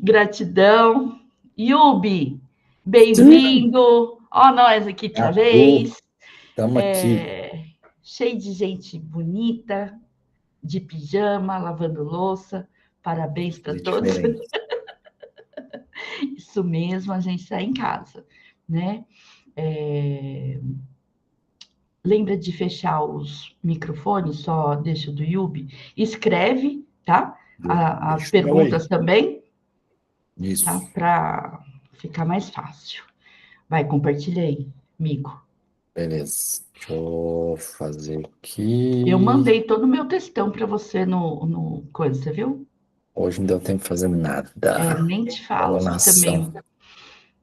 Gratidão. Yubi, Sim, bem-vindo. Ó, nós aqui outra Arthur, vez. estamos aqui. Cheio de gente bonita, de pijama, lavando louça. Parabéns para Fazer todos. diferente. Isso mesmo, a gente está em casa, né? Lembra de fechar os microfones, só deixa do Yubi. Escreve, tá? As Deixa o meu aí. perguntas também, tá? Isso. Para ficar mais fácil. Vai, compartilha aí, amigo. Beleza. Deixa eu fazer Eu aqui. mandei todo o meu textão para você no coisa, você viu? Hoje não deu tempo de fazer nada. Nem te falo, você também. Alunação.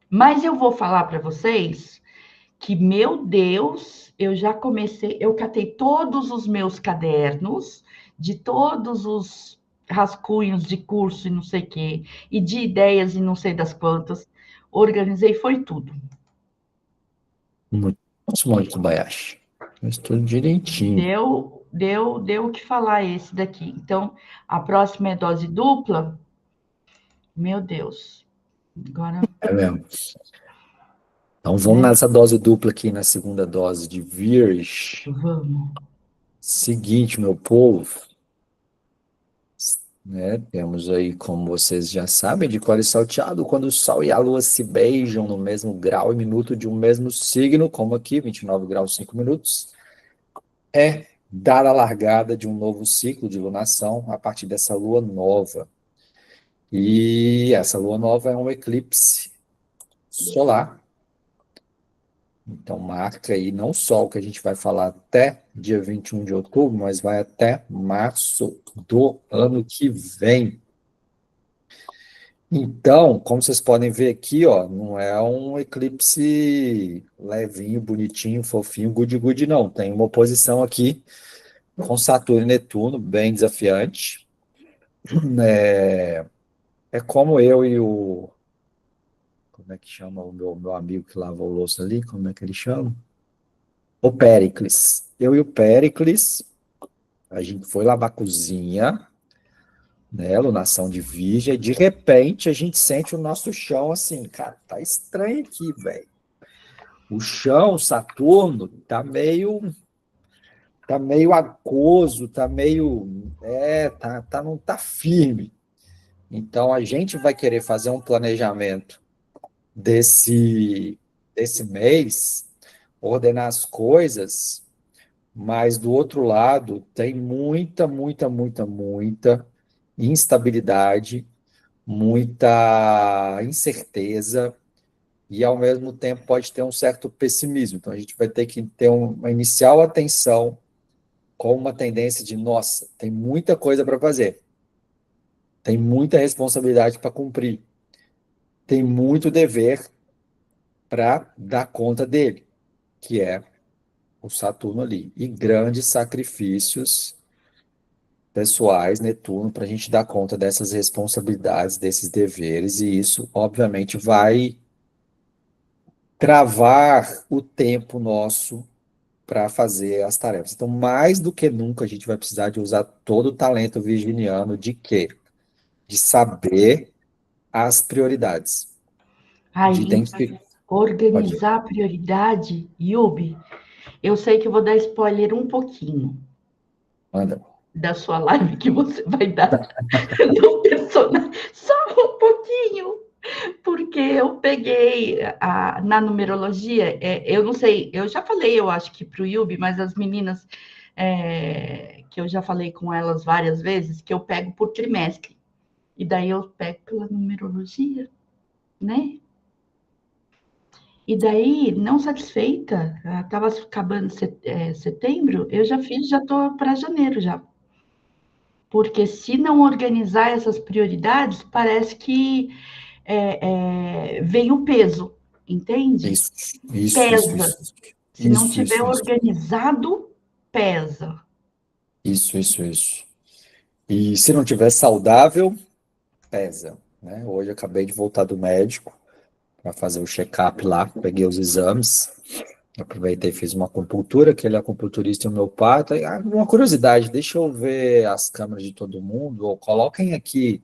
Mas eu vou falar para vocês que, meu Deus, eu já comecei, eu catei todos os meus cadernos, de todos os rascunhos de curso e não sei o quê, e de ideias e não sei das quantas, organizei, foi tudo. Muito, muito Kobayashi. Mas tudo direitinho. Deu o que falar esse daqui. Então, a próxima é dose dupla. Meu Deus. Agora, É mesmo. Então vamos né? nessa dose dupla aqui, na segunda dose de Virgem. Vamos. Seguinte, meu povo. Né? Temos aí, como vocês já sabem, de cor e salteado, quando o Sol e a Lua se beijam no mesmo grau e minuto de um mesmo signo, como aqui, 29 graus 5 minutos, é dar a largada de um novo ciclo de lunação a partir dessa Lua nova. E essa Lua nova é um eclipse solar. Então marca aí não só o que a gente vai falar até dia 21 de outubro, mas vai até março do ano que vem. Então, como vocês podem ver aqui, ó, não é um eclipse levinho, bonitinho, fofinho, good, não. Tem uma oposição aqui com Saturno e Netuno, bem desafiante. É como eu e o... Como é que chama o meu amigo que lava o louça ali? Como é que ele chama? O Péricles. Eu e o Péricles, a gente foi lavar a cozinha, né, lunação de Virgem, e de repente a gente sente o nosso chão assim, cara, tá estranho aqui, velho. O chão, Saturno, tá meio aquoso, tá meio, não tá firme. Então a gente vai querer fazer um planejamento desse mês, ordenar as coisas, mas do outro lado tem muita instabilidade, muita incerteza, e ao mesmo tempo pode ter um certo pessimismo. Então a gente vai ter que ter uma inicial atenção com uma tendência de, nossa, tem muita coisa para fazer, tem muita responsabilidade para cumprir, tem muito dever para dar conta dele, que é o Saturno ali, e grandes sacrifícios pessoais, Netuno, para a gente dar conta dessas responsabilidades, desses deveres, e isso, obviamente, vai travar o tempo nosso para fazer as tarefas. Então, mais do que nunca, a gente vai precisar de usar todo o talento virginiano de quê? De saber as prioridades, de Aí, identificar. Pode ir, organizar a prioridade, Yubi. Eu sei que eu vou dar spoiler um pouquinho manda. da sua live que você vai dar no personagem, só um pouquinho, porque eu peguei na numerologia, eu não sei, eu já falei, eu acho que para o Yubi, mas as meninas que eu já falei com elas várias vezes, que eu pego por trimestre, e daí eu pego pela numerologia, né? E daí, não satisfeita, estava acabando setembro, eu já fiz, já estou para janeiro já. Porque se não organizar essas prioridades, parece que vem o peso, entende? Isso, isso, isso, Pesa. isso. Se não Isso, tiver isso, isso. organizado, pesa. Isso, isso, isso. E se não tiver saudável, pesa, né? Hoje eu acabei de voltar do médico para fazer o check-up lá, peguei os exames, aproveitei e fiz uma acupuntura, que ele é acupunturista e homeopata. Uma curiosidade, deixa eu ver as câmeras de todo mundo, ou coloquem aqui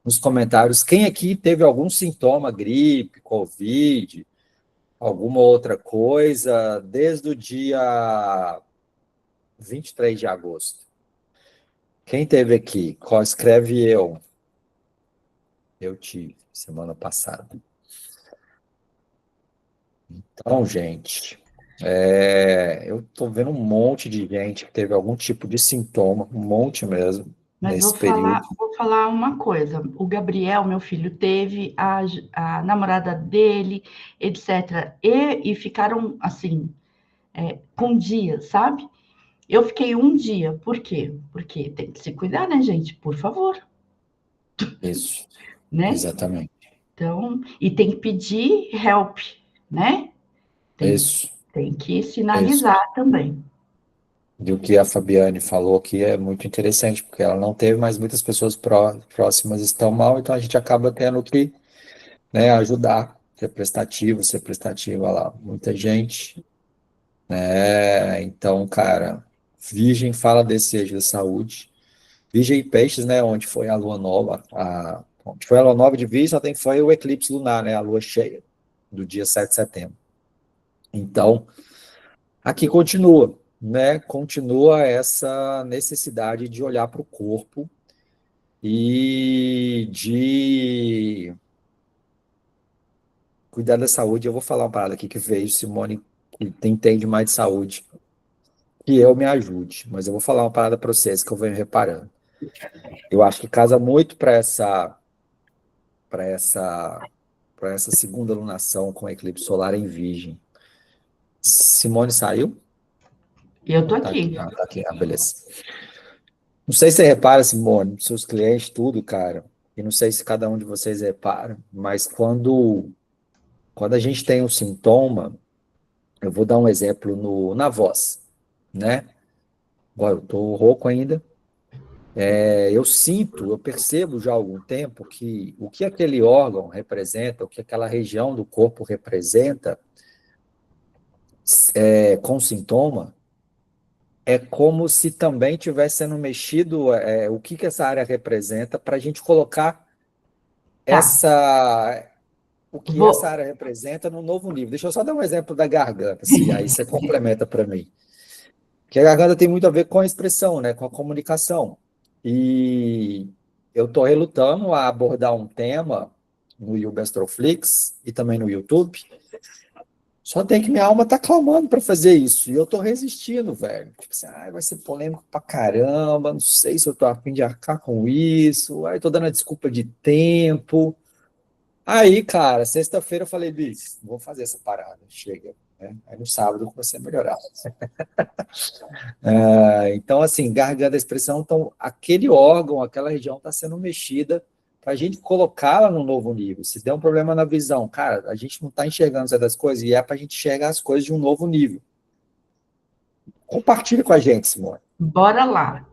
nos comentários quem aqui teve algum sintoma, gripe, Covid, alguma outra coisa, desde o dia 23 de agosto. Quem teve aqui? Escreve eu. Eu tive, semana passada. Então, gente, eu estou vendo um monte de gente que teve algum tipo de sintoma, um monte mesmo, Mas nesse período. vou falar uma coisa. O Gabriel, meu filho, teve a namorada dele, etc. E ficaram, assim, com dias, sabe? Eu fiquei um dia. Por quê? Porque tem que se cuidar, né, gente? Por favor, Isso, né? exatamente. Então, e tem que pedir help, né? Isso, Tem que isso. sinalizar também. E o que a Fabiane falou aqui é muito interessante, porque ela não teve, mas muitas pessoas próximas estão mal, então a gente acaba tendo que, né, ajudar, ser prestativa lá. Muita gente, né? Então, cara, Virgem fala desejo da saúde. Virgem e Peixes, né, onde foi a lua nova, onde foi a lua nova de Virgem, foi o eclipse lunar, né, a lua cheia, do dia 7 de setembro. Então, aqui continua, né? Continua essa necessidade de olhar para o corpo e de cuidar da saúde. Eu vou falar uma parada aqui que veio, Simone, que entende mais de saúde, que eu me ajude, mas eu vou falar uma parada para vocês que eu venho reparando. Eu acho que casa muito para essa, para essa segunda lunação com eclipse solar em Virgem. Simone saiu? Eu tô Tá aqui, aqui. tá aqui, beleza. Não sei se você repara, Simone, seus clientes, tudo, cara, e não sei se cada um de vocês repara, mas quando a gente tem um sintoma, eu vou dar um exemplo na voz, né? Agora, eu tô rouco ainda, eu percebo já há algum tempo que o que aquele órgão representa, o que aquela região do corpo representa, com sintoma, é como se também tivesse sendo mexido, o que essa área representa, para a gente colocar Tá. essa o que essa Vou. área representa no novo nível. Deixa eu só dar um exemplo da garganta, se aí você complementa para mim. Que a garganta tem muito a ver com a expressão, né, com a comunicação. E eu estou relutando a abordar um tema no Youbestroflix e também no YouTube. Só tem que minha alma tá clamando para fazer isso. E eu tô resistindo, velho. Tipo assim, vai ser polêmico pra caramba. Não sei se eu tô a fim de arcar com isso. Aí tô dando a desculpa de tempo. Aí, cara, sexta-feira eu falei, bicho, vou fazer essa parada, chega. Né? Aí no sábado eu comecei a melhorar. Então, assim, garganta, expressão, então, aquele órgão, aquela região está sendo mexida para a gente colocá-la num novo nível. Se der um problema na visão, cara, a gente não está enxergando certas coisas e é para a gente enxergar as coisas de um novo nível. Compartilhe com a gente, Simone. Bora lá.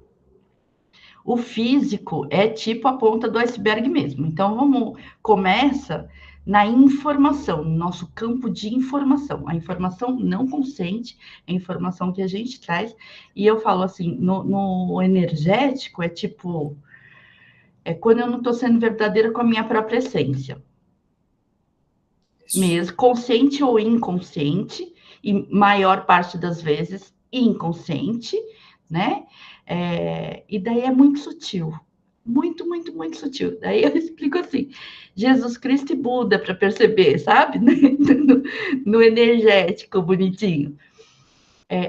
O físico é tipo a ponta do iceberg mesmo. Então, começa na informação, no nosso campo de informação. A informação não consciente, a informação que a gente traz. E eu falo assim, no energético, é quando eu não estou sendo verdadeira com a minha própria essência. Isso. Mesmo, consciente ou inconsciente, e maior parte das vezes inconsciente, né? E daí é muito sutil, muito, muito, muito sutil. Daí eu explico assim: Jesus Cristo e Buda para perceber, sabe? No energético, bonitinho.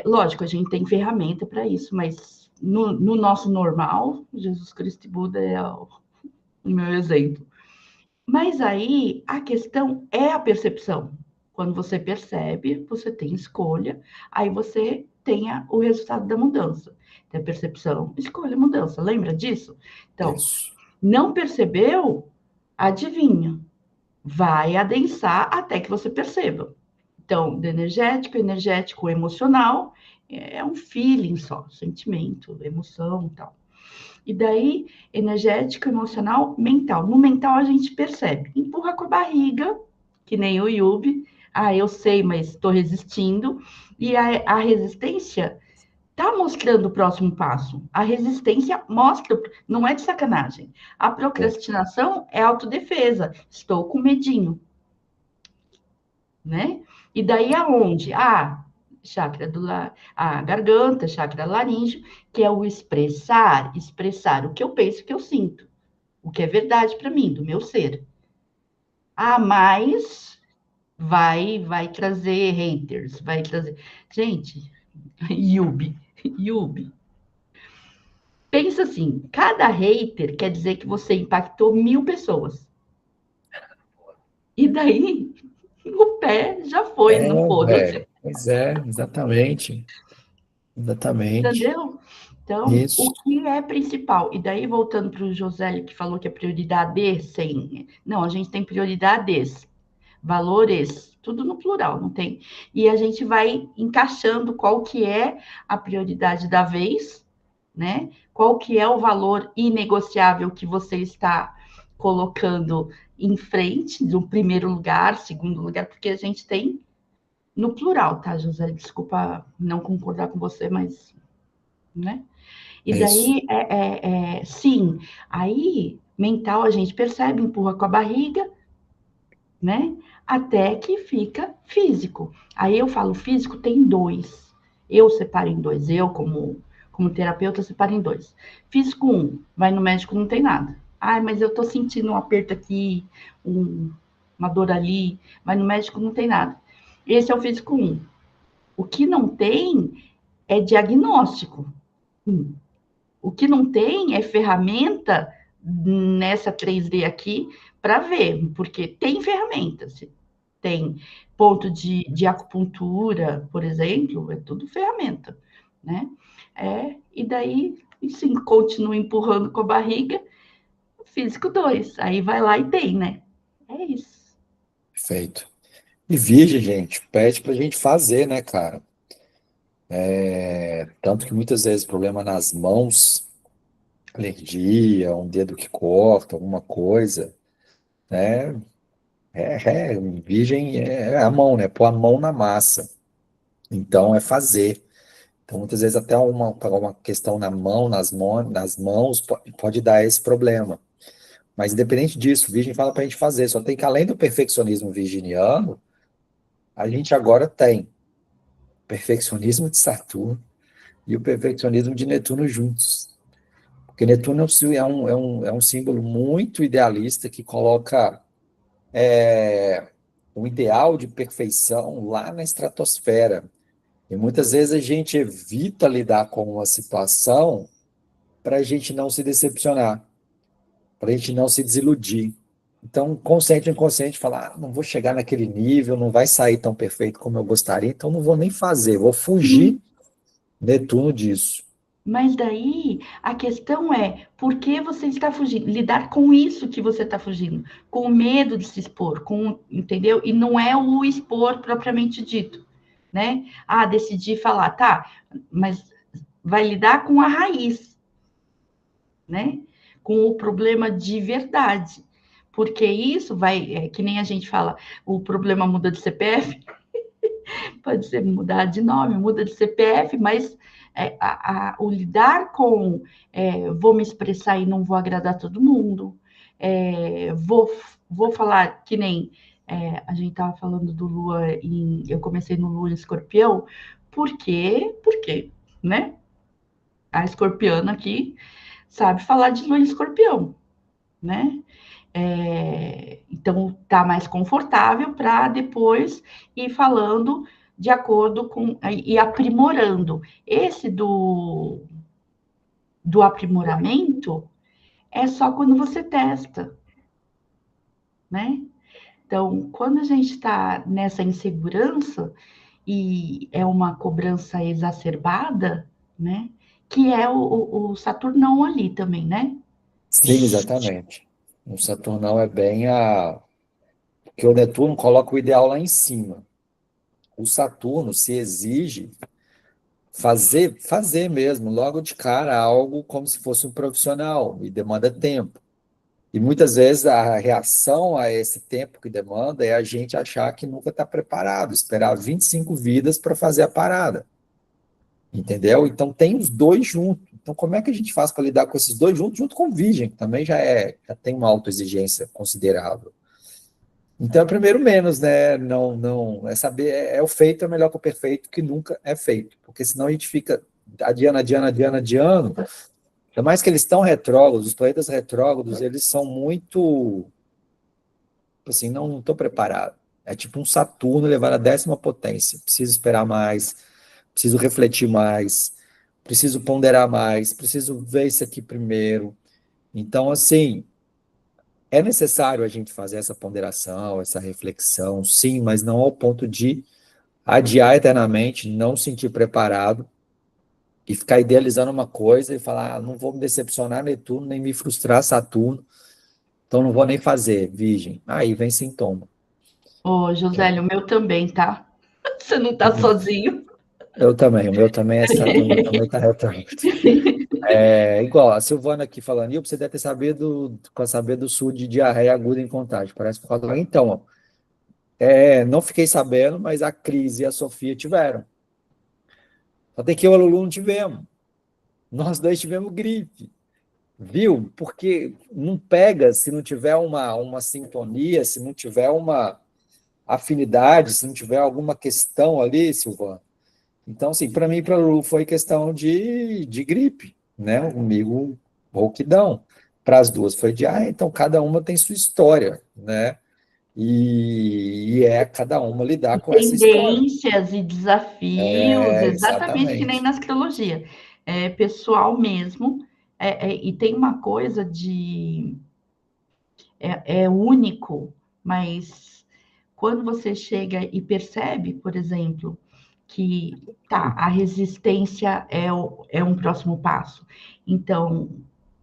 Lógico, a gente tem ferramenta para isso, mas no nosso normal, Jesus Cristo e Buda é o meu exemplo. Mas aí a questão é a percepção. Quando você percebe, você tem escolha, aí você tenha o resultado da mudança. Tem percepção, escolha, mudança. Lembra disso? Então, Isso. não percebeu? Adivinha. Vai adensar até que você perceba. Então, do energético, energético, emocional, é um feeling só, sentimento, emoção e tal. E daí, energético, emocional, mental. No mental a gente percebe, empurra com a barriga, que nem o Yubi. Eu sei, mas estou resistindo. E a resistência Tá mostrando o próximo passo. A resistência mostra, não é de sacanagem. A procrastinação é autodefesa. Estou com medinho, né? E daí aonde? Chakra a garganta, chakra laríngeo, que é o expressar, expressar o que eu penso, o que eu sinto, o que é verdade para mim, do meu ser. Mas vai trazer haters, vai trazer. Gente, Yubi, Yubi. Pensa assim, cada hater quer dizer que você impactou 1.000 pessoas. E daí, o pé já foi, É, não velho. foda-se. Pois é, exatamente. Exatamente. Entendeu? Então, o Isso. que é principal? E daí, voltando para o José, que falou que é prioridade sem. Não, a gente tem prioridades, valores, tudo no plural, não tem. E a gente vai encaixando qual que é a prioridade da vez, né? Qual que é o valor inegociável que você está colocando em frente, no primeiro lugar, segundo lugar, porque a gente tem no plural, tá, José? Desculpa não concordar com você, mas, né? E Isso. daí, sim, aí mental a gente percebe, empurra com a barriga, né? Até que fica físico. Aí eu falo, físico tem dois. Eu separo em dois. Eu, como terapeuta, separo em dois. Físico um, vai no médico, não tem nada. Mas eu tô sentindo um aperto aqui, uma dor ali. Vai no médico, não tem nada. Esse é o físico um. O que não tem é diagnóstico. O que não tem é ferramenta nessa 3D aqui para ver, porque tem ferramentas. Tem ponto de acupuntura, por exemplo, é tudo ferramenta, né? E daí, sim, continua empurrando com a barriga, físico 2. Aí vai lá e tem, né? É isso. Perfeito. E virgem, gente, pede pra gente fazer, né, cara? Tanto que muitas vezes problema nas mãos, alergia, um dedo que corta, alguma coisa, né? Virgem é a mão, né? Pôr a mão na massa. Então é fazer. Então muitas vezes até uma questão na mão, nas mãos, pode dar esse problema. Mas independente disso, Virgem fala pra gente fazer. Só tem que além do perfeccionismo virginiano, a gente agora tem perfeccionismo de Saturno e o perfeccionismo de Netuno juntos. Porque Netuno é um símbolo muito idealista que coloca um ideal de perfeição lá na estratosfera. E muitas vezes a gente evita lidar com uma situação para a gente não se decepcionar, para a gente não se desiludir. Então, consciente e inconsciente, falar, não vou chegar naquele nível, não vai sair tão perfeito como eu gostaria, então não vou nem fazer, vou fugir Sim, Netuno disso. mas daí a questão é por que você está fugindo? Lidar com isso que você está fugindo, com o medo de se expor, entendeu? E não é o expor propriamente dito, né? Decidi falar, tá, mas vai lidar com a raiz, né? Com o problema de verdade. Porque isso vai, que nem a gente fala, o problema muda de CPF, pode ser mudar de nome, muda de CPF, mas o lidar com vou me expressar e não vou agradar todo mundo, vou falar que nem a gente estava falando do Lua eu comecei no Lua em Escorpião, por quê? Porque, né? A escorpiana aqui sabe falar de Lua em Escorpião, né? Então tá mais confortável para depois ir falando de acordo com e aprimorando. Esse do aprimoramento é só quando você testa, né? Então, quando a gente está nessa insegurança e é uma cobrança exacerbada, né? Que é o Saturnão ali também, né? Sim, exatamente. O Saturnão é bem a. Porque o Netuno coloca o ideal lá em cima. O Saturno se exige fazer mesmo, logo de cara, algo como se fosse um profissional, e demanda tempo. E muitas vezes a reação a esse tempo que demanda é a gente achar que nunca está preparado, esperar 25 vidas para fazer a parada. entendeu? Então tem os dois juntos. Então como é que a gente faz para lidar com esses dois juntos, junto com o Virgem, que também já tem uma autoexigência considerável. Então é primeiro menos, né? Não, é saber, o feito é melhor que o perfeito, que nunca é feito, porque senão a gente fica adiando. Ainda mais que eles estão retrógrados, os planetas retrógrados, eles são muito, assim, não estou preparado. É tipo um Saturno levar a 10ª potência. Preciso esperar mais, preciso refletir mais, preciso ponderar mais, preciso ver isso aqui primeiro. Então, assim, é necessário a gente fazer essa ponderação, essa reflexão, sim, mas não ao ponto de adiar eternamente, não sentir preparado e ficar idealizando uma coisa e falar, não vou me decepcionar Netuno, nem me frustrar Saturno, então não vou nem fazer, Virgem. Aí vem sintoma. Ô, Josélio, o meu também, tá? Você não tá sozinho. Eu também, o meu também é Saturno, também está retrógrado. É igual, a Silvana aqui falando, e você deve ter saber do sul de diarreia aguda em Contagem, parece por causa. Então, ó, não fiquei sabendo, mas a Cris e a Sofia tiveram. Só tem que eu e a Lulu não tivemos. Nós dois tivemos gripe. Viu? Porque não pega se não tiver uma sintonia, se não tiver uma afinidade, se não tiver alguma questão ali, Silvana. Então, assim, para mim e para a Lulu foi questão de gripe, né? Comigo, rouquidão. Para as duas foi então cada uma tem sua história, né? E é cada uma lidar com essa história. Tendências e desafios, exatamente que nem Exatamente. na astrologia. É pessoal mesmo. E tem uma coisa é único, mas quando você chega e percebe, por exemplo, que tá, a resistência é um próximo passo. Então,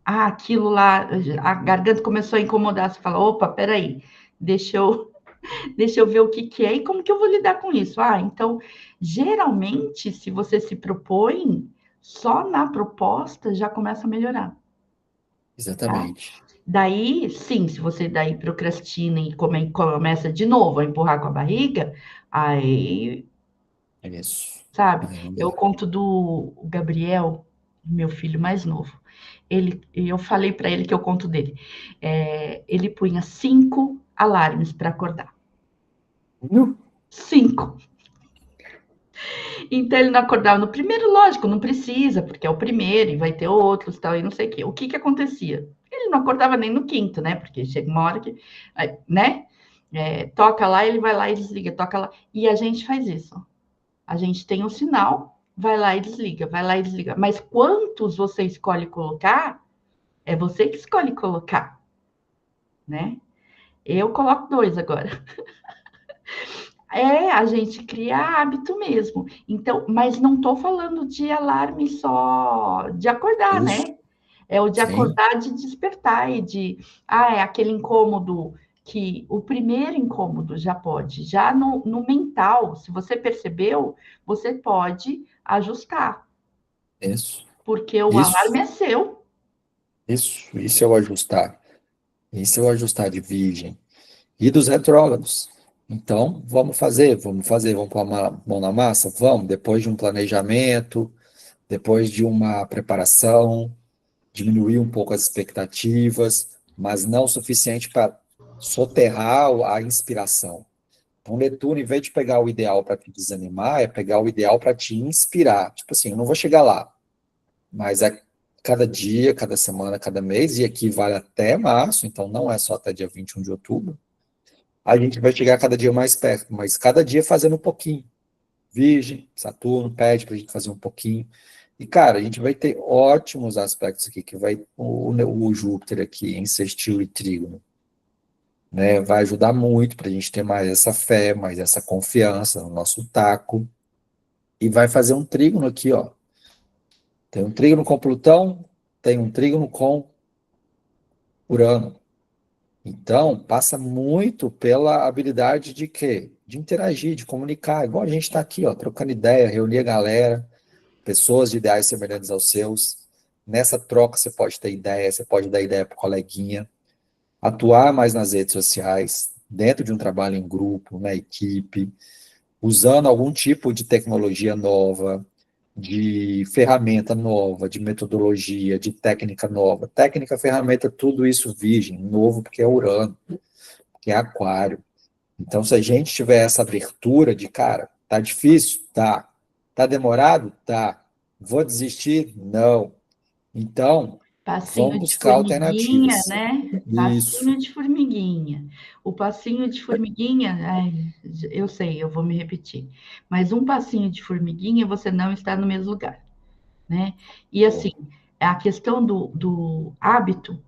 aquilo lá, a garganta começou a incomodar, você fala, opa, peraí, deixa eu, deixa eu ver o que, que é e como que eu vou lidar com isso. Então, geralmente, se você se propõe, só na proposta já começa a melhorar, tá? Exatamente. Daí, sim, se você daí procrastina e começa de novo a empurrar com a barriga, aí, É isso. sabe? Aí não Eu dá. conto do Gabriel, meu filho mais novo. Eu falei para ele que eu conto dele. Ele punha 5 alarmes para acordar. 5. Então ele não acordava no primeiro, lógico, não precisa, porque é o primeiro e vai ter outros, tal, e não sei o quê. O que que acontecia? Ele não acordava nem no quinto, né? Porque chega uma hora que, né? Toca lá, ele vai lá e desliga, toca lá. E a gente faz isso. A gente tem um sinal, vai lá e desliga, vai lá e desliga. Mas quantos você escolhe colocar, é você que escolhe colocar, né? Eu coloco 2 agora. A gente cria hábito mesmo. Então, mas não estou falando de alarme só de acordar, Isso, né? É o de sim, acordar, de despertar e é aquele incômodo que o primeiro incômodo já pode. Já no mental, se você percebeu, você pode ajustar, isso, porque o isso, alarme é seu. isso é o ajustar. Isso é o ajustar de virgem. E dos retrógrados. Então, vamos pôr a mão na massa? Vamos, depois de um planejamento, depois de uma preparação, diminuir um pouco as expectativas, mas não o suficiente para soterrar a inspiração. Então, Netuno, em vez de pegar o ideal para te desanimar, é pegar o ideal para te inspirar. Tipo assim, eu não vou chegar lá, mas é cada dia, cada semana, cada mês, e aqui vale até março, então não é só até dia 21 de outubro, a gente vai chegar cada dia mais perto, mas cada dia fazendo um pouquinho. Virgem, Saturno pede para a gente fazer um pouquinho. E, cara, a gente vai ter ótimos aspectos aqui, que vai o Júpiter aqui em sextil e trígono, né? Vai ajudar muito para a gente ter mais essa fé, mais essa confiança no nosso taco. E vai fazer um trígono aqui, ó. Tem um trígono com Plutão, tem um trígono com Urano. Então, passa muito pela habilidade de quê? De interagir, de comunicar. Igual a gente está aqui, ó, trocando ideia, reunir a galera, pessoas de ideais semelhantes aos seus. Nessa troca você pode ter ideia, você pode dar ideia para o coleguinha, atuar mais nas redes sociais, dentro de um trabalho em grupo, na equipe, usando algum tipo de tecnologia nova, de ferramenta nova, de metodologia, de técnica nova. Técnica, ferramenta, tudo isso virgem, novo, porque é Urano, que é Aquário. Então, se a gente tiver essa abertura de, cara, tá difícil? Tá. Tá demorado? Tá. Vou desistir? Não. Então, vamos Passinho de buscar formiguinha, alternativas. né? Isso. Passinho de formiguinha. O passinho de formiguinha, ai, eu sei, eu vou me repetir. Mas um passinho de formiguinha, você não está no mesmo lugar, né? E assim, a questão do hábito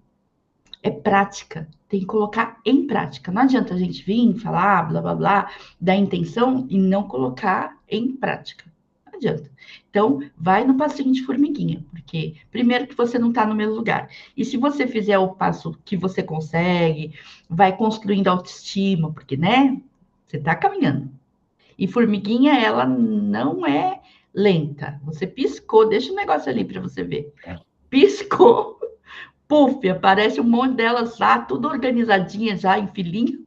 é prática. Tem que colocar em prática. Não adianta a gente vir falar, blá, blá, blá, da intenção e não colocar em prática. Não adianta. Então, vai no passinho de formiguinha, porque primeiro que você não está no mesmo lugar. E se você fizer o passo que você consegue, vai construindo autoestima, porque, né? Você está caminhando. E formiguinha, ela não é lenta. Você piscou, deixa o negócio ali para você ver. Piscou, puf, aparece um monte delas lá, tudo organizadinha já, em filinha,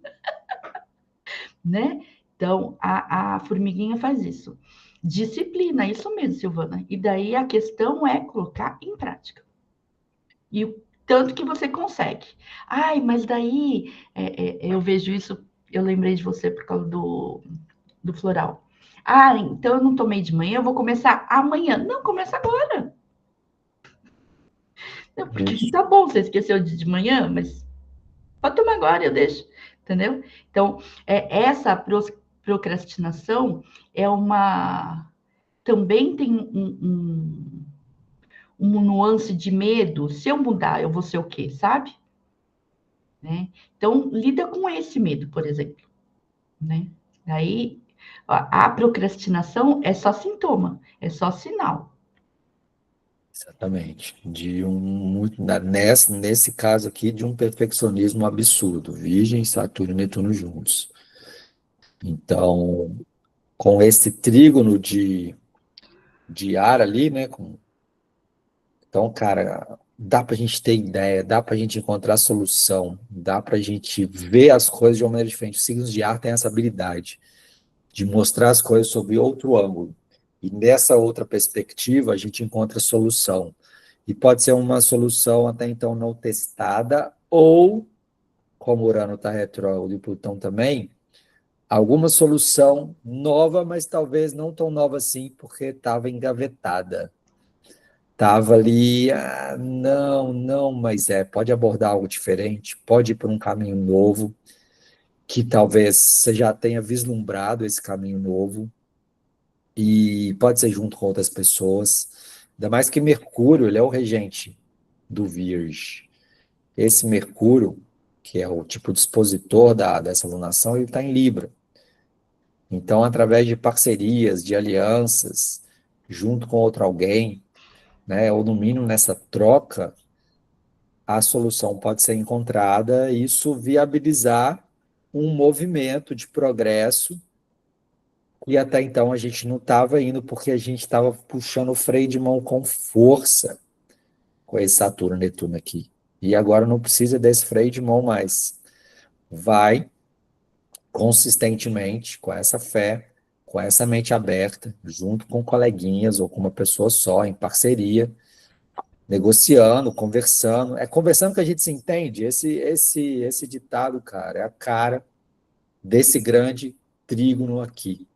né? Então, a formiguinha faz isso. Disciplina, isso mesmo, Silvana. E daí a questão é colocar em prática. E o tanto que você consegue. Ai, mas daí eu vejo isso, eu lembrei de você por causa do floral. Ah, então eu não tomei de manhã, eu vou começar amanhã. Não, começa agora. Não, porque Isso. tá bom, você esqueceu de manhã, mas pode tomar agora, eu deixo, entendeu? Então, essa procrastinação é uma. Também tem um nuance de medo. Se eu mudar, eu vou ser o quê, sabe? Né? Então, lida com esse medo, por exemplo. Né? Daí, a procrastinação é só sintoma, é só sinal. Exatamente. Nesse caso aqui, de um perfeccionismo absurdo. Virgem, Saturno e Netuno juntos. Então, com esse trígono de ar ali, né? Então, cara, dá para a gente ter ideia, dá para a gente encontrar solução, dá para a gente ver as coisas de uma maneira diferente. Os signos de ar têm essa habilidade de mostrar as coisas sob outro ângulo. E nessa outra perspectiva, a gente encontra solução. E pode ser uma solução até então não testada, ou, como o Urano está retrógrado e Plutão também, alguma solução nova, mas talvez não tão nova assim, porque estava engavetada. Estava ali, não, não, mas pode abordar algo diferente, pode ir por um caminho novo, que talvez você já tenha vislumbrado esse caminho novo, e pode ser junto com outras pessoas. Ainda mais que Mercúrio, ele é o regente do Virgem. Esse Mercúrio, que é o tipo dispositor dessa alunação, ele está em Libra. Então, através de parcerias, de alianças, junto com outro alguém, né, ou no mínimo nessa troca, a solução pode ser encontrada e isso viabilizar um movimento de progresso. E até então a gente não estava indo porque a gente estava puxando o freio de mão com força com esse Saturno e Netuno aqui. E agora não precisa desse freio de mão mais. Vai consistentemente, com essa fé, com essa mente aberta, junto com coleguinhas ou com uma pessoa só, em parceria, negociando, conversando. É conversando que a gente se entende. Esse ditado, cara, é a cara desse grande trígono aqui,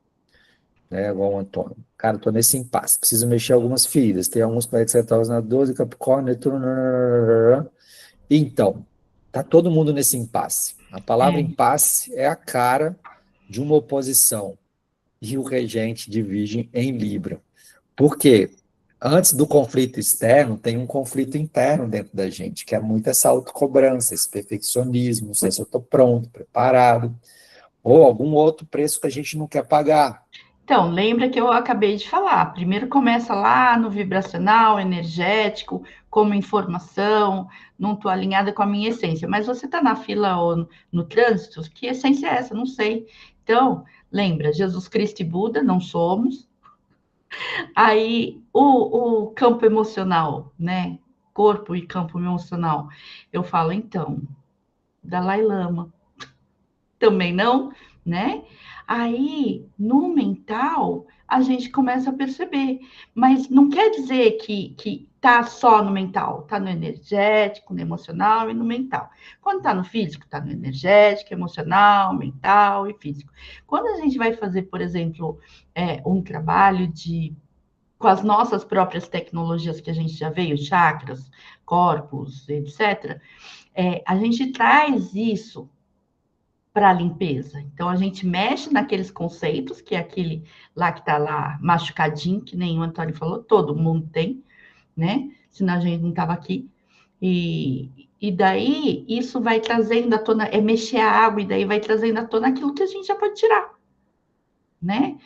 né? Igual o Antônio. Cara, tô nesse impasse. Preciso mexer algumas feridas. Tem alguns planetas centrais na 12, Capricórnio, Netuno. Então, tá todo mundo nesse impasse. A palavra É. impasse é a cara de uma oposição e o regente de Virgem em Libra. Por quê? Antes do conflito externo, tem um conflito interno dentro da gente, que é muito essa autocobrança, esse perfeccionismo, não sei se eu estou pronto, preparado, ou algum outro preço que a gente não quer pagar. Então, lembra que eu acabei de falar. Primeiro começa lá no vibracional, energético, como informação, não estou alinhada com a minha essência. Mas você está na fila ou no trânsito, que essência é essa? Não sei. Então, lembra, Jesus Cristo e Buda não somos. Aí, o campo emocional, né? Corpo e campo emocional. Eu falo, então, Dalai Lama. Também não? né? Aí, no mental, a gente começa a perceber, mas não quer dizer que tá só no mental, tá no energético, no emocional e no mental. Quando tá no físico, tá no energético, emocional, mental e físico. Quando a gente vai fazer, por exemplo, um trabalho com as nossas próprias tecnologias que a gente já veio, chakras, corpos, etc., a gente traz isso para a limpeza. Então, a gente mexe naqueles conceitos, que é aquele lá que está lá machucadinho, que nem o Antônio falou, todo mundo tem, né? Senão a gente não estava aqui. E daí, isso vai trazendo à tona, mexer a água, e daí vai trazendo à tona aquilo que a gente já pode tirar, né?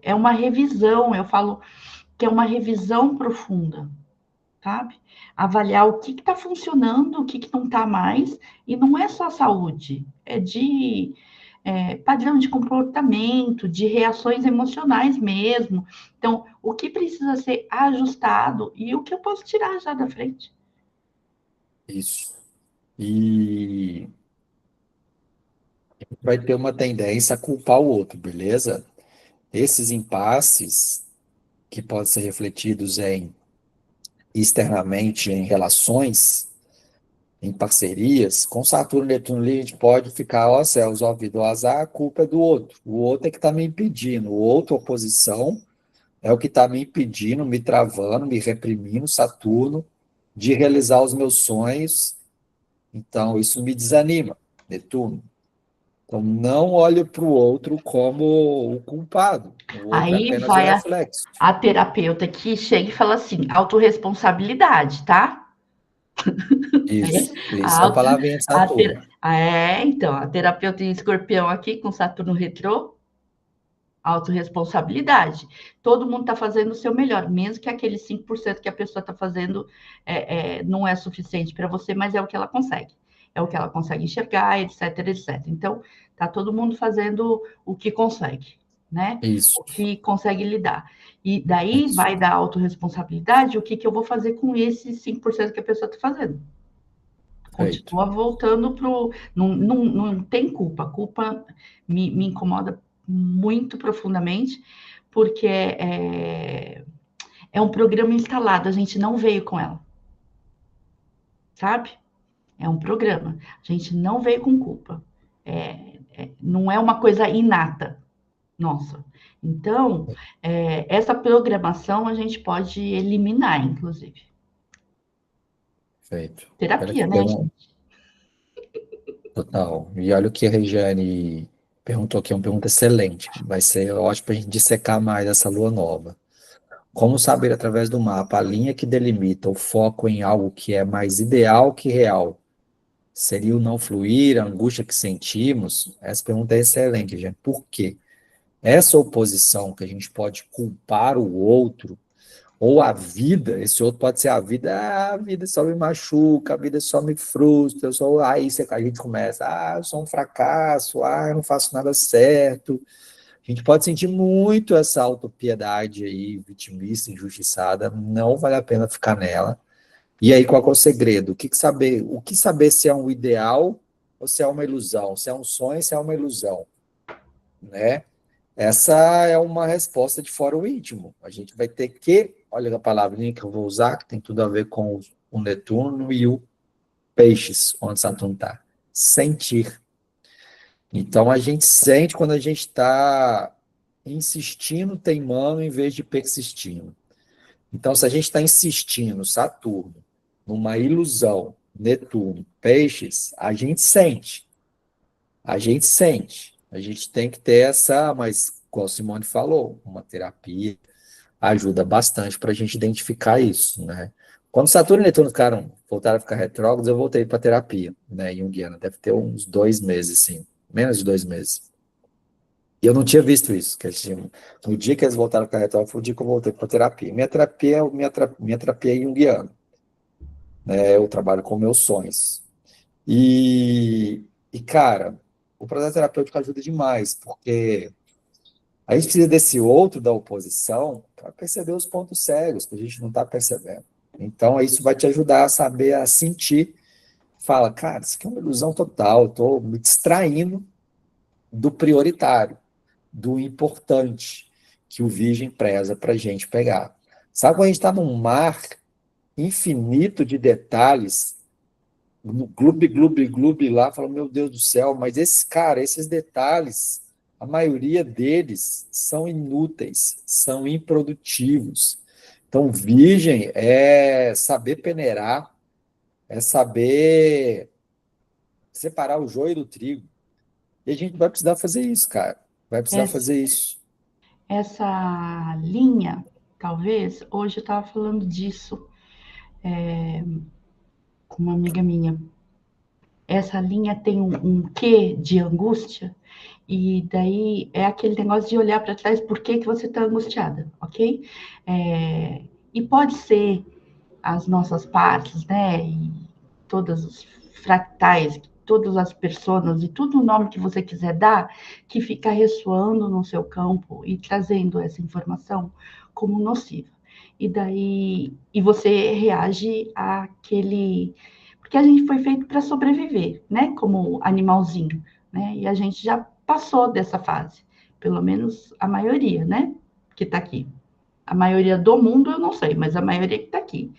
É uma revisão, eu falo que é uma revisão profunda, sabe? Avaliar o que está funcionando, o que não está mais, e não é só saúde, é de padrão de comportamento, de reações emocionais mesmo. Então, o que precisa ser ajustado e o que eu posso tirar já da frente. Isso. E vai ter uma tendência a culpar o outro, beleza? Esses impasses que podem ser refletidos externamente em relações, em parcerias, com Saturno e Netuno ali, a gente pode ficar, ó céus, ó vida, ó azar, a culpa é do outro. O outro é que está me impedindo. O outro, oposição, é o que está me impedindo, me travando, me reprimindo, Saturno, de realizar os meus sonhos. Então, isso me desanima, Netuno. Então, não olhe para o outro como o culpado. O outro é Aí apenas o vai reflexo. a terapeuta que chega e fala assim: autorresponsabilidade, tá? Isso A, é a auto, palavrinha de Saturno. então, a terapeuta em escorpião aqui com Saturno retrô, autorresponsabilidade. Todo mundo está fazendo o seu melhor, mesmo que aquele 5% que a pessoa está fazendo não é suficiente para você, mas é o que ela consegue. É o que ela consegue enxergar, etc, etc. Então, está todo mundo fazendo o que consegue, né? Isso, O que consegue lidar. E daí isso. vai dar autorresponsabilidade, o que eu vou fazer com esse 5% que a pessoa está fazendo. Perfeito. Continua voltando para o. Não tem culpa. Culpa me incomoda muito profundamente, porque é um programa instalado, a gente não veio com ela, sabe? É um programa, a gente não veio com culpa. Não é uma coisa inata, nossa. Então, essa programação a gente pode eliminar, inclusive. Perfeito. Olha que Terapia, né, pergunta. gente? Total. E olha o que a Regiane perguntou aqui, é uma pergunta excelente. Vai ser ótimo para a gente dissecar mais essa lua nova. Como saber através do mapa a linha que delimita o foco em algo que é mais ideal que real? Seria o não fluir, a angústia que sentimos? Essa pergunta é excelente, gente. Por quê? Essa oposição que a gente pode culpar o outro, ou a vida, esse outro pode ser a vida só me machuca, a vida só me frustra, aí a gente começa, eu sou um fracasso, eu não faço nada certo. A gente pode sentir muito essa autopiedade aí, vitimista, injustiçada, não vale a pena ficar nela. E aí, qual que é o segredo? O que saber se é um ideal ou se é uma ilusão, se é um sonho, se é uma ilusão, né? Essa é uma resposta de fora o íntimo. A gente vai ter que, olha a palavrinha que eu vou usar, que tem tudo a ver com o Netuno e o Peixes, onde Saturno está. Sentir. Então, a gente sente quando a gente está insistindo, teimando, em vez de persistindo. Então, se a gente está insistindo, Saturno, numa ilusão, Netuno, Peixes, a gente sente. A gente sente. A gente tem que ter essa, mas, como a Simone falou, uma terapia ajuda bastante para a gente identificar isso, né? Quando Saturno e Netuno voltaram a ficar retrógrados, eu voltei para terapia, né, junguiana. Deve ter uns 2 meses, sim, menos de 2 meses. E eu não tinha visto isso, no dia que eles voltaram a ficar retrógrados, foi o dia que eu voltei para terapia. Minha terapia é junguiana, né? Eu trabalho com meus sonhos. Cara, o processo terapêutico ajuda demais, porque a gente precisa desse outro da oposição para perceber os pontos cegos que a gente não está percebendo. Então, isso vai te ajudar a saber, a sentir. Fala, cara, isso aqui é uma ilusão total, estou me distraindo do prioritário, do importante, que o Virgem preza para a gente pegar. Sabe quando a gente está num mar infinito de detalhes, no gloob lá, fala, meu Deus do céu, mas esses detalhes, a maioria deles são inúteis, são improdutivos. Então, Virgem é saber peneirar, é saber separar o joio do trigo. E a gente vai precisar fazer isso, cara. Vai precisar fazer isso. Essa linha, talvez, hoje eu estava falando disso com uma amiga minha. Essa linha tem um quê de angústia, e daí é aquele negócio de olhar para trás, por que você está angustiada, ok? E pode ser as nossas partes, né? E todos os fractais, todas as personas e todo o nome que você quiser dar, que fica ressoando no seu campo e trazendo essa informação como nociva. E daí, e você reage àquele, porque a gente foi feito para sobreviver, né? Como animalzinho, né? E a gente já passou dessa fase, pelo menos a maioria, né? Que está aqui. A maioria do mundo eu não sei, mas a maioria que está aqui,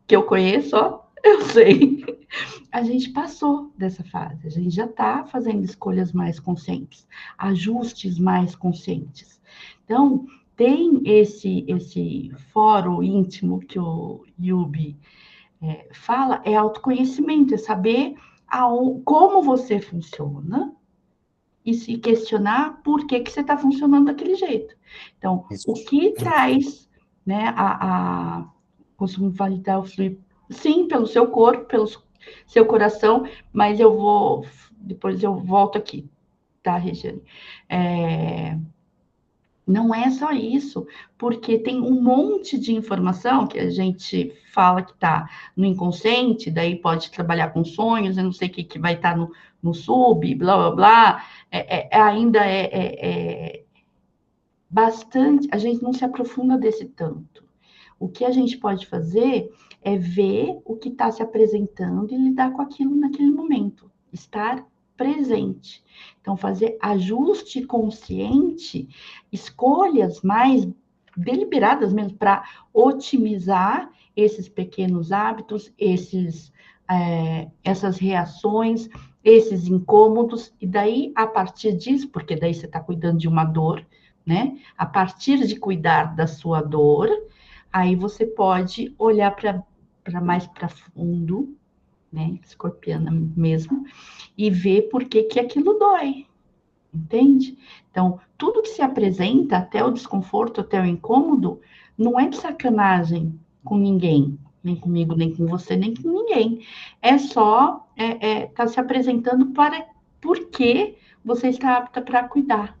que eu conheço, ó, eu sei. A gente passou dessa fase, a gente já está fazendo escolhas mais conscientes, ajustes mais conscientes. Então, tem esse fórum íntimo que o Yubi fala, é autoconhecimento, é saber como você funciona e se questionar por que você está funcionando daquele jeito. Então, Isso. o que traz, né, a consumo vital fluir, sim, pelo seu corpo, pelo seu coração, mas depois eu volto aqui, tá, Regiane? Não é só isso, porque tem um monte de informação que a gente fala que está no inconsciente, daí pode trabalhar com sonhos, eu não sei o que vai estar no sub, blá, blá, blá, ainda bastante, a gente não se aprofunda desse tanto. O que a gente pode fazer é ver o que está se apresentando e lidar com aquilo naquele momento, estar presente. Então, fazer ajuste consciente, escolhas mais deliberadas mesmo para otimizar esses pequenos hábitos, essas reações, esses incômodos, e daí, a partir disso, porque daí você está cuidando de uma dor, né? A partir de cuidar da sua dor, aí você pode olhar para mais para fundo, né? Escorpiana mesmo, e ver por que aquilo dói, entende? Então, tudo que se apresenta, até o desconforto, até o incômodo, não é de sacanagem com ninguém, nem comigo, nem com você, nem com ninguém. É só tá se apresentando para porque você está apta para cuidar.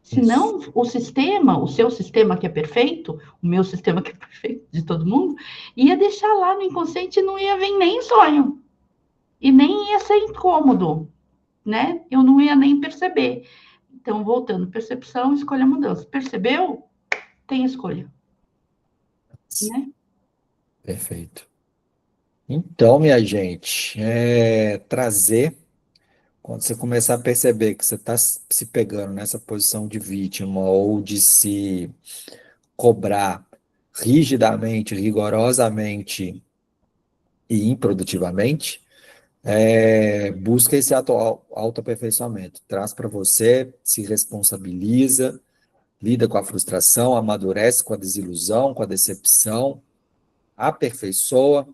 Isso. Senão, o seu sistema que é perfeito, o meu sistema que é perfeito, de todo mundo, ia deixar lá no inconsciente e não ia vir nem sonho. E nem ia ser incômodo, né? Eu não ia nem perceber. Então, voltando, percepção, escolha, mudança. Percebeu? Tem escolha, né? Perfeito. Então, minha gente, trazer, quando você começar a perceber que você está se pegando nessa posição de vítima ou de se cobrar rigidamente, rigorosamente e improdutivamente, busca esse autoaperfeiçoamento. Traz para você, se responsabiliza, lida com a frustração, amadurece com a desilusão, com a decepção, aperfeiçoa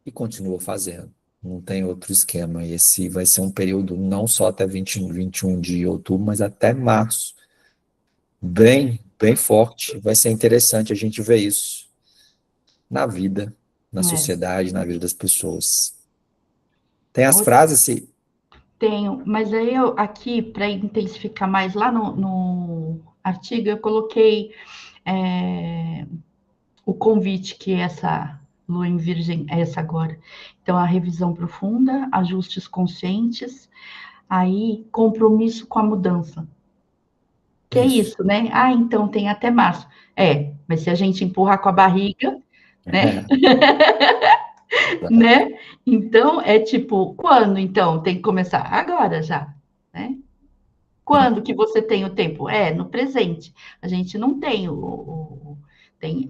e continua fazendo. Não tem outro esquema. Esse vai ser um período não só até 21 de outubro, mas até março. Bem, bem forte. Vai ser interessante a gente ver isso na vida, na É. sociedade, na vida das pessoas. Tem as Outra- frases, se Tenho, mas aí eu aqui, para intensificar mais lá no artigo, eu coloquei o convite que essa lua em virgem é essa agora. Então, a revisão profunda, ajustes conscientes, aí compromisso com a mudança. Que é isso. isso, né? Ah, então tem até março. Mas se a gente empurrar com a barriga, né? Né? Então, é tipo, quando então? Tem que começar agora já, né? Quando que você tem o tempo? No presente. A gente não tem tem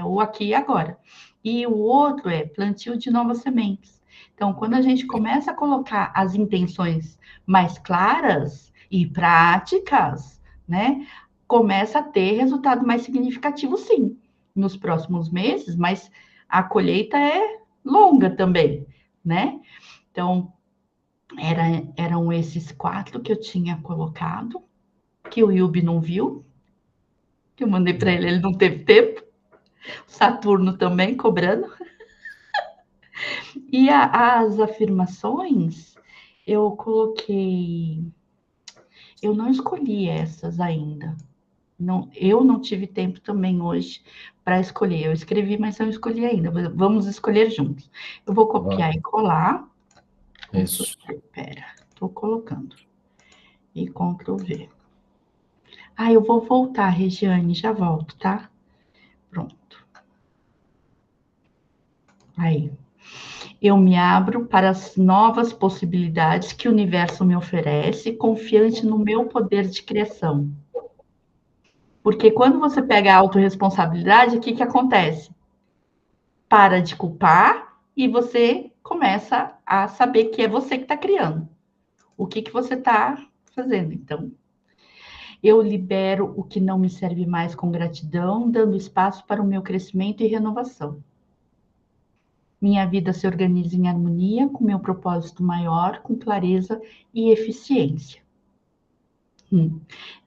o aqui e agora. E o outro é plantio de novas sementes. Então, quando a gente começa a colocar as intenções mais claras e práticas, né, começa a ter resultado mais significativo, sim, nos próximos meses, mas a colheita é longa também, né? Então, eram esses 4 que eu tinha colocado, que o Yubi não viu, que eu mandei para ele não teve tempo. Saturno também cobrando. E as afirmações, eu coloquei. Eu não escolhi essas ainda. Não, eu não tive tempo também hoje para escolher. Eu escrevi, mas não escolhi ainda. Vamos escolher juntos. Eu vou copiar e colar. Isso. Espera, estou colocando. E Ctrl V. Eu vou voltar, Regiane, já volto, tá? Pronto. Aí. Eu me abro para as novas possibilidades que o universo me oferece, confiante no meu poder de criação. Porque quando você pega a autorresponsabilidade, o que, que acontece? Para de culpar e você começa a saber que é você que está criando. O que, que você está fazendo? Então, eu libero o que não me serve mais com gratidão, dando espaço para o meu crescimento e renovação. Minha vida se organiza em harmonia com meu propósito maior, com clareza e eficiência.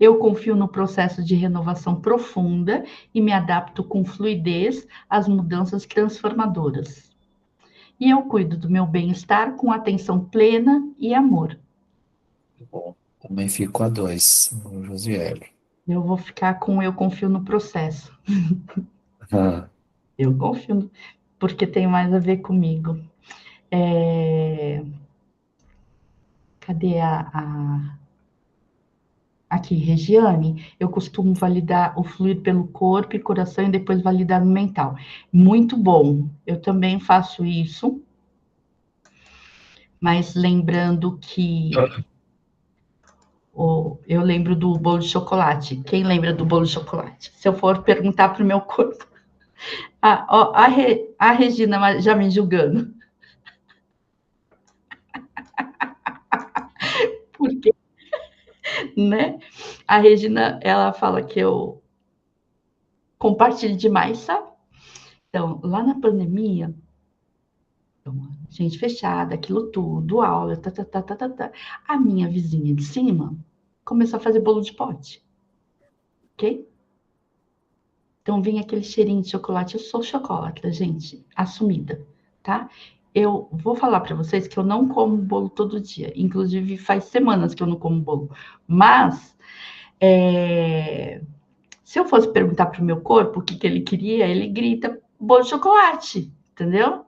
Eu confio no processo de renovação profunda e me adapto com fluidez às mudanças transformadoras. E eu cuido do meu bem-estar com atenção plena e amor. Bom, também fico a 2, Josiele. Eu vou ficar com eu confio no processo. Ah, Eu confio, porque tem mais a ver comigo. Cadê Aqui, Regiane, eu costumo validar o fluir pelo corpo e coração e depois validar no mental. Muito bom. Eu também faço isso, mas lembrando que eu lembro do bolo de chocolate. Quem lembra do bolo de chocolate? Se eu for perguntar para o meu corpo. A Regina já me julgando. Porque, né? A Regina, ela fala que eu compartilho demais, sabe? Então, lá na pandemia, gente fechada, aquilo tudo, aula, tá. A minha vizinha de cima começou a fazer bolo de pote, ok? Então vinha aquele cheirinho de chocolate. Eu sou chocolate, gente, assumida, tá? Eu vou falar para vocês que eu não como bolo todo dia. Inclusive, faz semanas que eu não como bolo. Mas, se eu fosse perguntar para o meu corpo o que, que ele queria, ele grita bolo de chocolate, entendeu?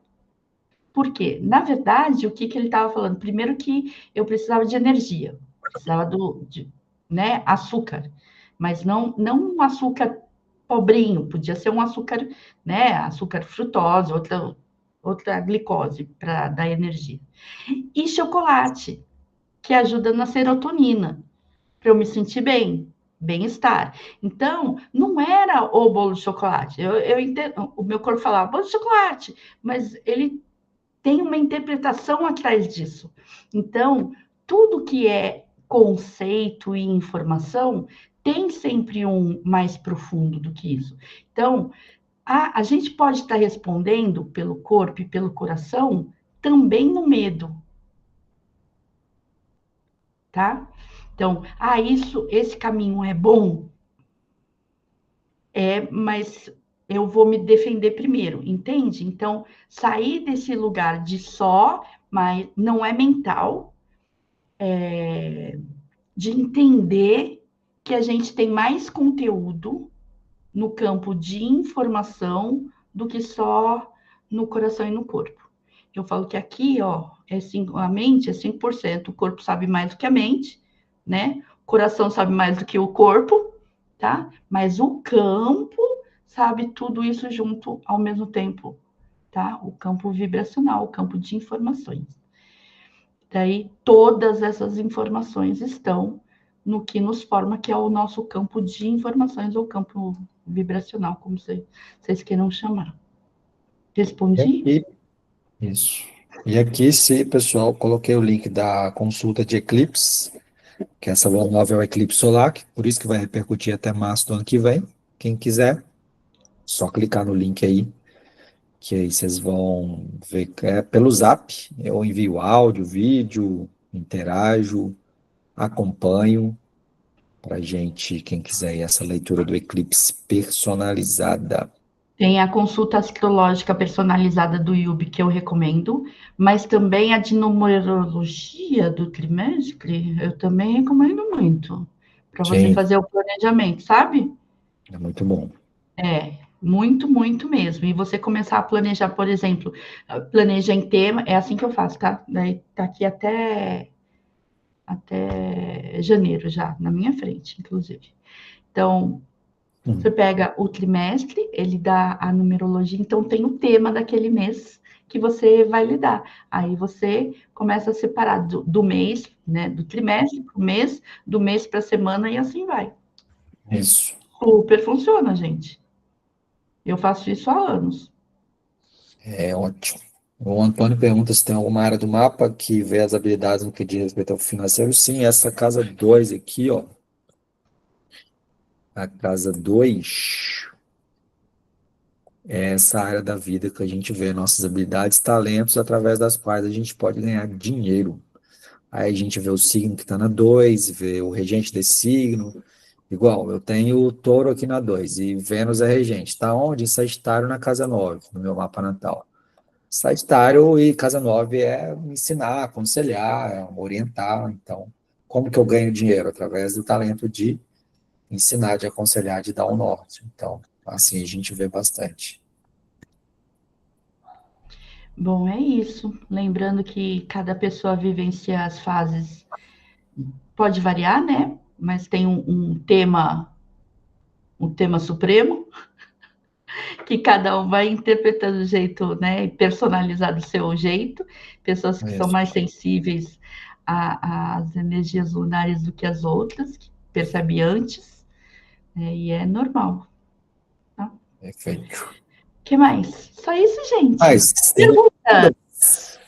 Por quê? Na verdade, o que, que ele estava falando? Primeiro que eu precisava de energia, precisava né, açúcar, mas não um açúcar pobrinho, podia ser um açúcar, né, açúcar frutose, outra glicose para dar energia. E chocolate, que ajuda na serotonina, para eu me sentir bem, bem-estar. Então, não era o bolo de chocolate. Eu entendo, o meu corpo falava bolo de chocolate, mas ele tem uma interpretação atrás disso. Então, tudo que é conceito e informação tem sempre um mais profundo do que isso. Então, a gente pode estar respondendo pelo corpo e pelo coração também no medo, tá? Então, esse caminho é bom, mas eu vou me defender primeiro, entende? Então, sair desse lugar de só, mas não é mental, de entender que a gente tem mais conteúdo no campo de informação do que só no coração e no corpo. Eu falo que aqui, ó, a mente é 5%, o corpo sabe mais do que a mente, né? O coração sabe mais do que o corpo, tá? Mas o campo sabe tudo isso junto ao mesmo tempo, tá? O campo vibracional, o campo de informações. Daí, todas essas informações estão no que nos forma, que é o nosso campo de informações, ou campo vibracional, como vocês queiram chamar. E Respondi? aqui, isso. E aqui, pessoal, coloquei o link da consulta de eclipse, que essa lua nova é o eclipse solar, por isso que vai repercutir até março do ano que vem. Quem quiser, só clicar no link aí, que aí vocês vão ver pelo Zap. Eu envio áudio, vídeo, interajo, acompanho para gente, quem quiser ir essa leitura do eclipse personalizada. Tem a consulta astrológica personalizada do Yubi, que eu recomendo, mas também a de numerologia do trimestre, eu também recomendo muito, para você Sim, fazer o planejamento, sabe? é muito bom. É, muito, muito mesmo. E você começar a planejar, por exemplo, planeja em tema, é assim que eu faço, tá? Daí tá aqui até janeiro já, na minha frente, inclusive. Então, você pega o trimestre, ele dá a numerologia, então tem o tema daquele mês que você vai lidar. Aí você começa a separar do mês, né, do trimestre para o mês, do mês para a semana e assim vai. Isso. Super funciona, gente. Eu faço isso há anos. É ótimo. O Antônio pergunta se tem alguma área do mapa que vê as habilidades no que diz respeito ao financeiro. Sim, essa casa 2 aqui, ó. A casa 2 é essa área da vida que a gente vê nossas habilidades, talentos, através das quais a gente pode ganhar dinheiro. Aí a gente vê o signo que está na 2, vê o regente desse signo. Igual, eu tenho o touro aqui na 2 e Vênus é regente. Está onde? Em Sagitário, na casa 9 no meu mapa natal. Sagitário e casa 9 é ensinar, aconselhar, orientar. Então, como que eu ganho dinheiro? Através do talento de ensinar, de aconselhar, de dar um norte. Então, assim a gente vê bastante. Bom, é isso. Lembrando que cada pessoa vivencia as fases, pode variar, né? Mas tem um tema supremo, que cada um vai interpretando do jeito, né? E personalizar do seu jeito. Pessoas que são Isso, mais sensíveis às energias lunares do que as outras, que percebe antes, né? E é normal. Tá? perfeito. O que mais? Só isso, gente. Mas, tem Pergunta, dúvidas?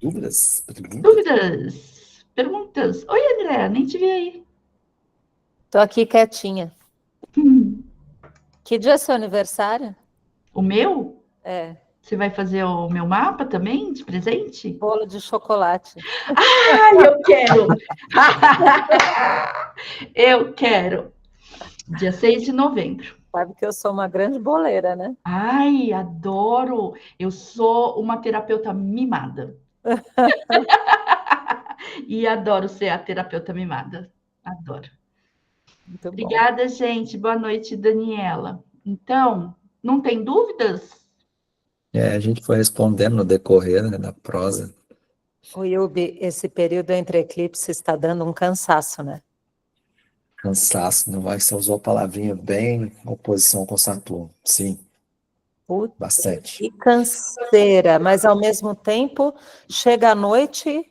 Dúvidas? Perguntas? dúvidas, perguntas. Oi, André, nem te vi aí. Tô aqui quietinha. Hum, Que dia é seu aniversário? o meu? É, Você vai fazer o meu mapa também, de presente? bolo de chocolate. Ai, eu quero! Eu quero! Dia 6 de novembro. Sabe que eu sou uma grande boleira, né? Ai, adoro! Eu sou uma terapeuta mimada. E adoro ser a terapeuta mimada. Adoro. Muito bom. Obrigada, gente. Boa noite, Daniela. Então, não tem dúvidas? A gente foi respondendo no decorrer, né, da prosa. O Yubi, esse período entre eclipses está dando um cansaço, né? Cansaço, não vai, você usou a palavrinha bem em oposição com Saturno. Sim, Putz, bastante. que canseira, mas ao mesmo tempo, chega à noite,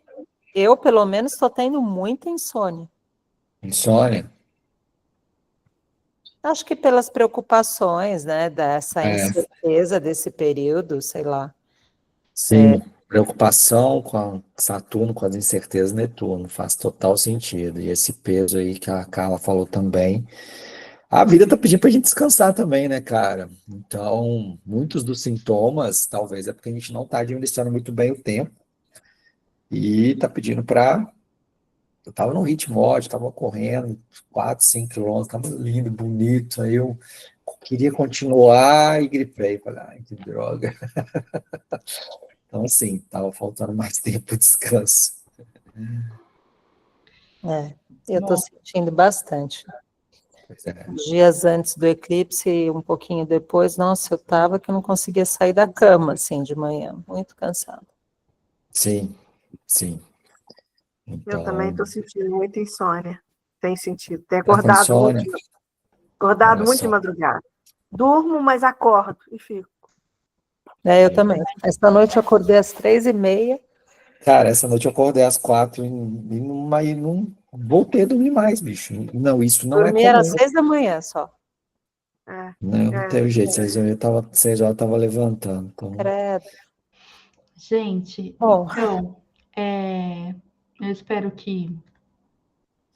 eu pelo menos estou tendo muita insônia. Insônia? Acho que pelas preocupações, né, dessa É, incerteza desse período, sei lá. sim. Preocupação com Saturno, com as incertezas de Netuno, faz total sentido. E esse peso aí que a Carla falou também. A vida tá pedindo pra gente descansar também, né, cara? Então, muitos dos sintomas, talvez é porque a gente não tá administrando muito bem o tempo e tá pedindo pra. Eu tava num ritmo ótimo, tava correndo 4, 5 quilômetros, tava lindo, bonito. Aí eu queria continuar e gripei. Falei, ai, que droga. Então, assim, tava faltando mais tempo de descanso. Eu estou Bom, sentindo bastante. Pois é. Dias antes do eclipse e um pouquinho depois, nossa, eu estava que eu não conseguia sair da cama, assim, de manhã, muito cansada. Sim, sim. Eu também Então, estou sentindo muita insônia. Tem sentido. Tenho tá com insônia? acordado Olha muito de só. madrugada. Durmo, mas acordo e fico. Eu também. Esta noite eu acordei às 3h30, Cara, essa noite eu acordei às 4 e não voltei a dormir mais, bicho. Não, isso não é Dormir era comum. 6 da manhã só. É, Não teve jeito. 6 horas eu tava levantando. Então, Credo. Gente, Bom, então, eu espero que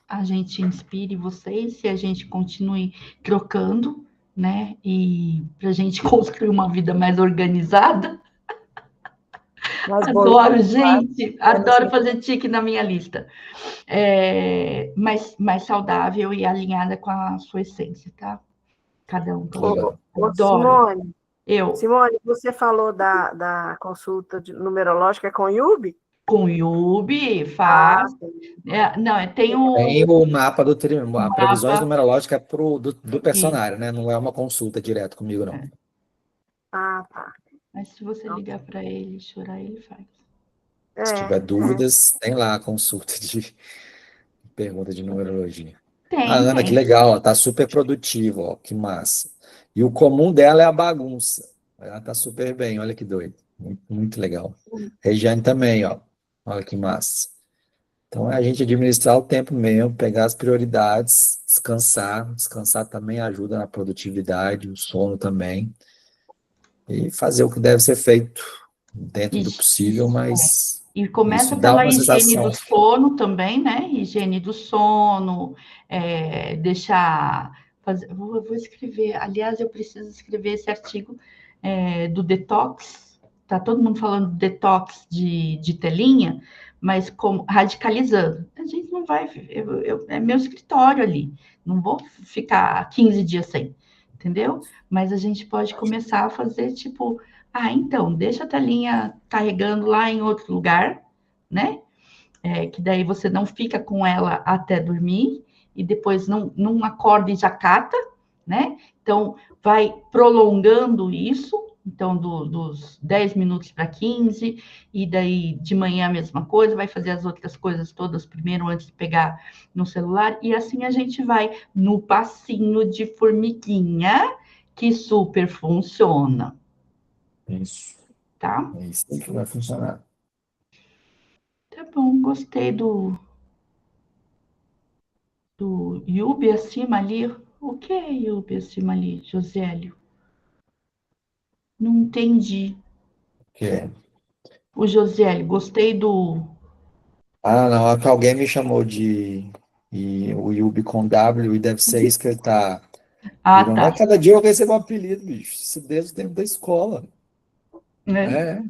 a gente inspire vocês e a gente continue trocando, né? E para a gente construir uma vida mais organizada. mais Adoro, bonito, gente, menos adoro fazer tique na minha lista. Mais saudável e alinhada com a sua essência, tá? Cada um. legal. Adoro. Eu, Simone, você falou da consulta numerológica com o Yubi? com o Yubi, Ah, faz. Não, tem o Tem o mapa a previsões mapa. numerológicas do personagem, né? Não é uma consulta direto comigo, não. tá. Mas se você ligar para ele e chorar, ele faz. Se tiver É, dúvidas, tem lá a consulta de pergunta de numerologia. A Tem, Ana, que tem. legal, ela tá super produtiva, ó, que massa. E o comum dela é a bagunça. Ela tá super bem, olha que doido. Muito, muito legal. Regiane também, ó. Olha que massa. Então é a gente administrar o tempo mesmo, pegar as prioridades, descansar. Descansar também ajuda na produtividade, o sono também. E fazer o que deve ser feito dentro do Isso. possível, mas E começa isso dá pela uma higiene sensação. do sono também, né? Higiene do sono, deixar. Vou escrever. Aliás, eu preciso escrever esse artigo do detox. Tá todo mundo falando de detox de telinha, mas como radicalizando. A gente não vai. É meu escritório ali. Não vou ficar 15 dias sem, entendeu? Mas a gente pode começar a fazer tipo. Então, deixa a telinha carregando lá em outro lugar, né? Que daí você não fica com ela até dormir e depois não acorda e já cata, né? Então, vai prolongando isso, então, dos 10 minutos para 15, e daí de manhã a mesma coisa, vai fazer as outras coisas todas primeiro antes de pegar no celular, e assim a gente vai no passinho de formiguinha, que super funciona, Isso, tá? é isso que vai funcionar. Tá bom, gostei do Yubi acima ali. O que é Yubi acima ali, Josélio? Não entendi. Que é. O Josélio, gostei do. Ah, não, é que alguém me chamou o Yubi com W e deve ser isso que ele tá Ah, virando. tá. A cada dia eu recebo um apelido, bicho. Isso desde o tempo da escola. Né? É,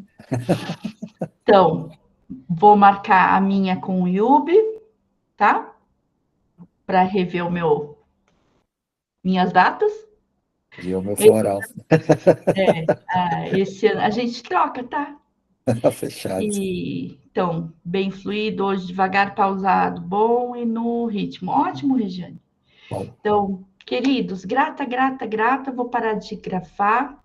Então, vou marcar a minha com o Yubi, tá? Para rever minhas datas. e o meu floral. Esse ano a gente troca, tá? Fechado. E então, bem fluido, hoje devagar, pausado, bom e no ritmo. Ótimo, Regiane. Bom, Então, queridos, grata, grata, grata. Vou parar de gravar.